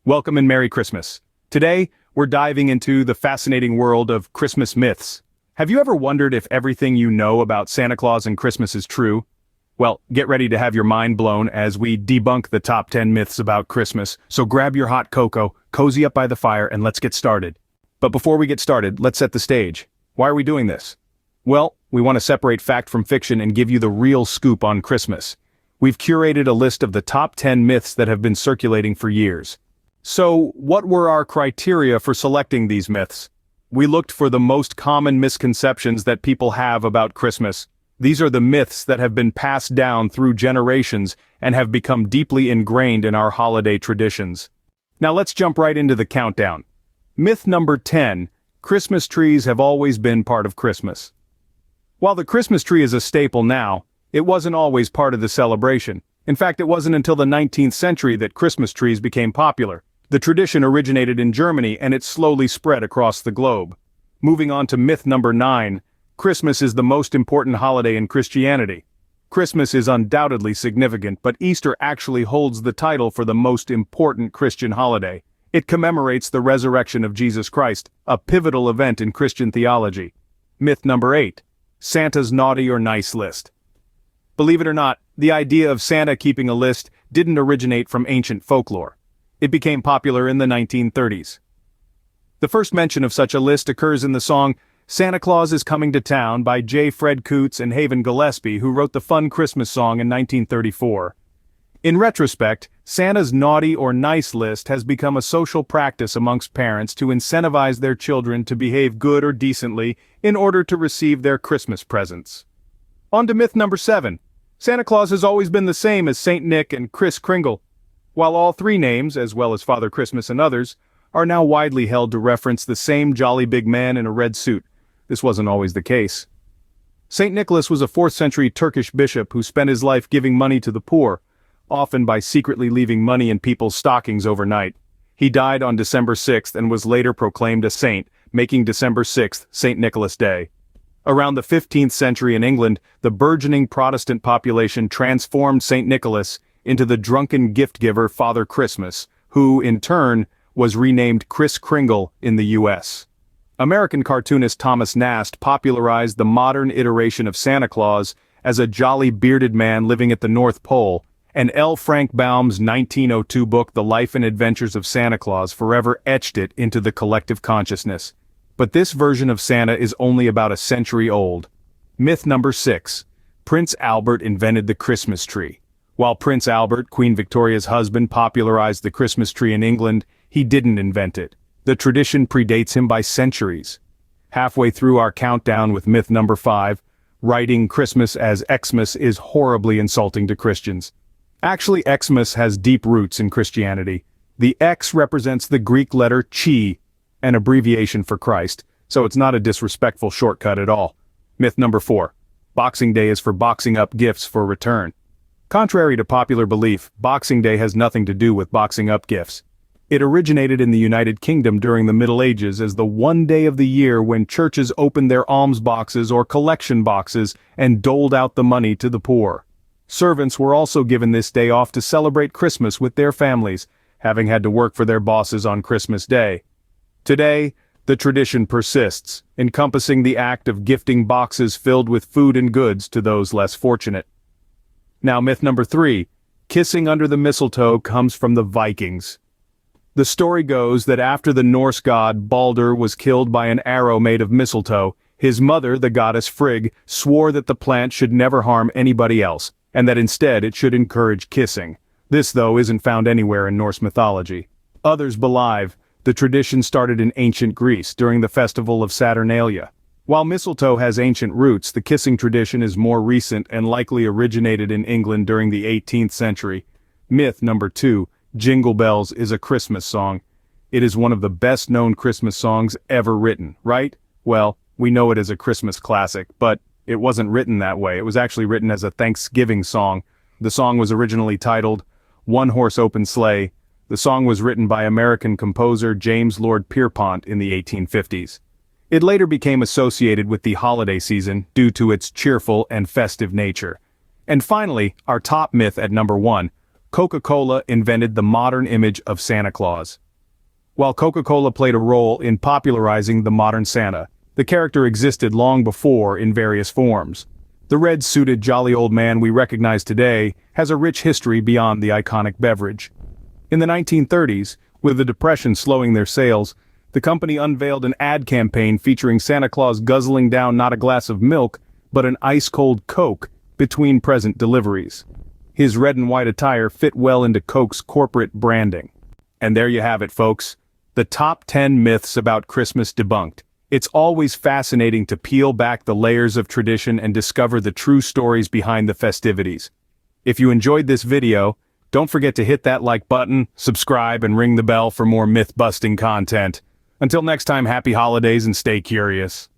Welcome and Merry Christmas. Today, we're diving into the fascinating world of Christmas myths. Have you ever wondered if everything you know about Santa Claus and Christmas is true? Well, get ready to have your mind blown as we debunk the top 10 myths about Christmas, so grab your hot cocoa, cozy up by the fire, and let's get started. But before we get started, let's set the stage. Why are we doing this? Well, we want to separate fact from fiction and give you the real scoop on Christmas. We've curated a list of the top 10 myths that have been circulating for years. So, what were our criteria for selecting these myths? We looked for the most common misconceptions that people have about Christmas. These are the myths that have been passed down through generations and have become deeply ingrained in our holiday traditions. Now let's jump right into the countdown. Myth number 10, Christmas trees have always been part of Christmas. While the Christmas tree is a staple now, it wasn't always part of the celebration. In fact, it wasn't until the 19th century that Christmas trees became popular. The tradition originated in Germany and it slowly spread across the globe. Moving on to myth number 9, Christmas is the most important holiday in Christianity. Christmas is undoubtedly significant, but Easter actually holds the title for the most important Christian holiday. It commemorates the resurrection of Jesus Christ, a pivotal event in Christian theology. Myth number 8, Santa's naughty or nice list. Believe it or not, the idea of Santa keeping a list didn't originate from ancient folklore. It became popular in the 1930s. The first mention of such a list occurs in the song Santa Claus is Coming to Town by J. Fred Coots and Haven Gillespie, who wrote the fun Christmas song in 1934. In retrospect, Santa's naughty or nice list has become a social practice amongst parents to incentivize their children to behave good or decently in order to receive their Christmas presents. On to myth number 7. Santa Claus has always been the same as Saint Nick and Kris Kringle. While all three names, as well as Father Christmas and others, are now widely held to reference the same jolly big man in a red suit, this wasn't always the case. Saint Nicholas was a 4th century Turkish bishop who spent his life giving money to the poor, often by secretly leaving money in people's stockings overnight. He died on December 6th and was later proclaimed a saint, making December 6th St. Nicholas Day. Around the 15th century in England, the burgeoning Protestant population transformed St. Nicholas into the drunken gift-giver Father Christmas, who, in turn, was renamed Kris Kringle in the U.S. American cartoonist Thomas Nast popularized the modern iteration of Santa Claus as a jolly bearded man living at the North Pole, and L. Frank Baum's 1902 book The Life and Adventures of Santa Claus forever etched it into the collective consciousness. But this version of Santa is only about a century old. Myth number 6. Prince Albert invented the Christmas tree. While Prince Albert, Queen Victoria's husband, popularized the Christmas tree in England, he didn't invent it. The tradition predates him by centuries. Halfway through our countdown with myth number 5, writing Christmas as Xmas is horribly insulting to Christians. Actually, Xmas has deep roots in Christianity. The X represents the Greek letter chi, an abbreviation for Christ, so it's not a disrespectful shortcut at all. Myth number 4. Boxing Day is for boxing up gifts for return. Contrary to popular belief, Boxing Day has nothing to do with boxing up gifts. It originated in the United Kingdom during the Middle Ages as the one day of the year when churches opened their alms boxes or collection boxes and doled out the money to the poor. Servants were also given this day off to celebrate Christmas with their families, having had to work for their bosses on Christmas Day. Today, the tradition persists, encompassing the act of gifting boxes filled with food and goods to those less fortunate. Now myth number 3, kissing under the mistletoe comes from the Vikings. The story goes that after the Norse god Balder was killed by an arrow made of mistletoe, his mother, the goddess Frigg, swore that the plant should never harm anybody else, and that instead it should encourage kissing. This, though, isn't found anywhere in Norse mythology. Others believe the tradition started in ancient Greece during the festival of Saturnalia. While mistletoe has ancient roots, the kissing tradition is more recent and likely originated in England during the 18th century. Myth number 2, Jingle Bells is a Christmas song. It is one of the best-known Christmas songs ever written, right? Well, we know it as a Christmas classic, but it wasn't written that way. It was actually written as a Thanksgiving song. The song was originally titled One Horse Open Sleigh. The song was written by American composer James Lord Pierpont in the 1850s. It later became associated with the holiday season due to its cheerful and festive nature. And finally, our top myth at number 1, Coca-Cola invented the modern image of Santa Claus. While Coca-Cola played a role in popularizing the modern Santa, the character existed long before in various forms. The red-suited jolly old man we recognize today has a rich history beyond the iconic beverage. In the 1930s, with the Depression slowing their sales, the company unveiled an ad campaign featuring Santa Claus guzzling down not a glass of milk, but an ice-cold Coke between present deliveries. His red and white attire fit well into Coke's corporate branding. And there you have it, folks. The top 10 myths about Christmas debunked. It's always fascinating to peel back the layers of tradition and discover the true stories behind the festivities. If you enjoyed this video, don't forget to hit that like button, subscribe, and ring the bell for more myth-busting content. Until next time, happy holidays and stay curious.